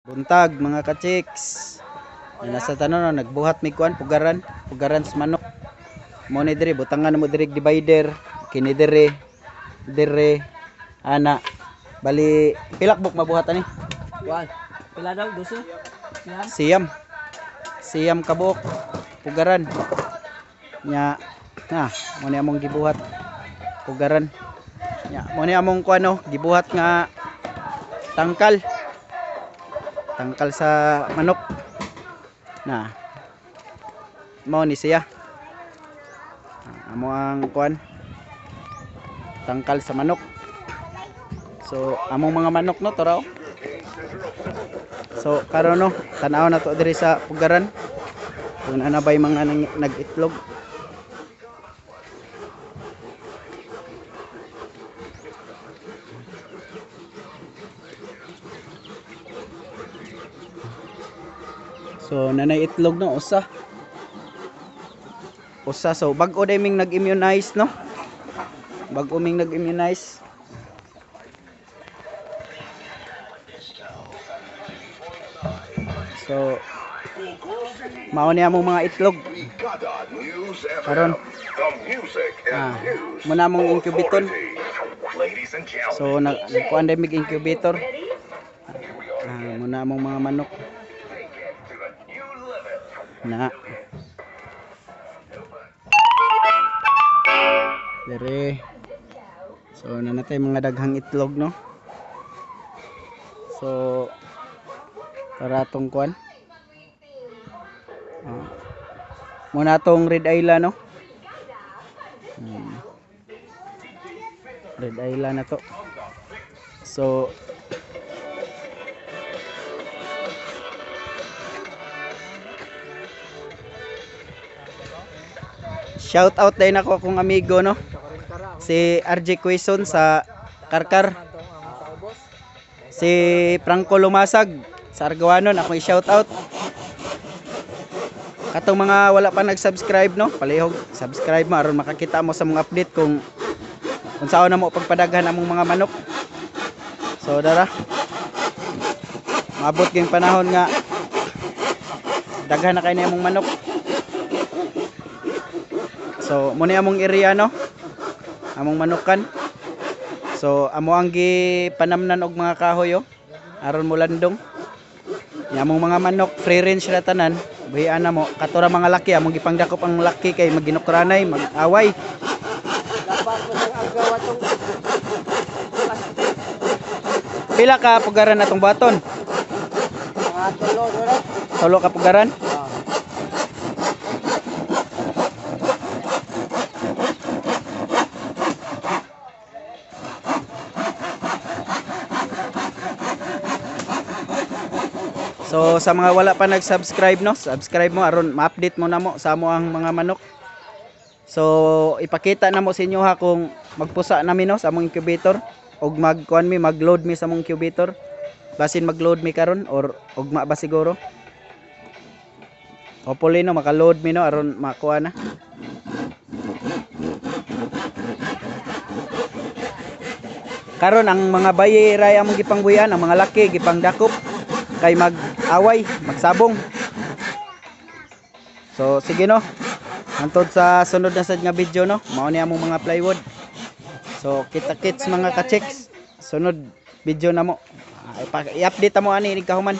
Buntag mga ka-chicks. Nasa tanon no, nagbuhat mi kuan pugaran sa manok. Mo ni diri butangan mo diri divider kini dire ana bali pilak buk mabuhat ani. Kuan. Pila daw duso? Siyam kabuk pugaran. Nya mo ni among gibuhat pugaran. Nya mo ni among kuan no, gibuhat nga tangkal sa manok na mao ni siya amo ang kuan tangkal sa manok. So among mga manok no taraw. So karon no tan-aw na to diri sa pugaran kung ana bay mga nag-itlog. So nanay itlog no usa so bag-o day ming nag-immunize no, bag-o ming nag-immunize. So mao ni among mga itlog karon muna among incubator. So nagkuan day mig incubator muna among mga manok na dire. So nanatay mga daghang itlog no. So para tong kuan muna tong Red Island no. Red Island na to. So shout out din ako akong amigo no, si RJ Quezon sa Karkar, si Franco Lumasag sa Argawanon, ako i-shout out. Katong mga wala pa nag-subscribe no, palihog subscribe mo aron makakita mo sa mga update kung unsaon na mo pagpadaghan among mga manok. So dara maabot ging panahon nga daghan na kay ni among manok. So mo ni among area no, among manukan. So amo ang gipanamnan og mga kahoy aron mo landong. Nya among mga manok free range ra tanan. Buhian na mo katura mga laki among gipangdakop ang laki kay maginukranay mag-away. Pila ka pugaran atong baton? Tulo ka pugaran? So sa mga wala pa nag-subscribe no, subscribe mo aron ma-update mo na mo sa amo ang mga manok. So ipakita na mo sa inyo ha kung magpusa nami no sa among incubator og mag-kuan mi mag-load mi sa among incubator. Basin mag-load mi karon or ugma ba siguro. Hopefully no maka-load mi no aron makuha na. Karon ang mga bayi ray among gipangbuyan, ang mga laki gipangdakop kay mag-away, magsabong. So sige no. Hantod sa sunod na sad nga video no, mao ni among mga plywood. So kita-kits mga ka-chicks. Sunod video na mo. I-update mo ani kahuman.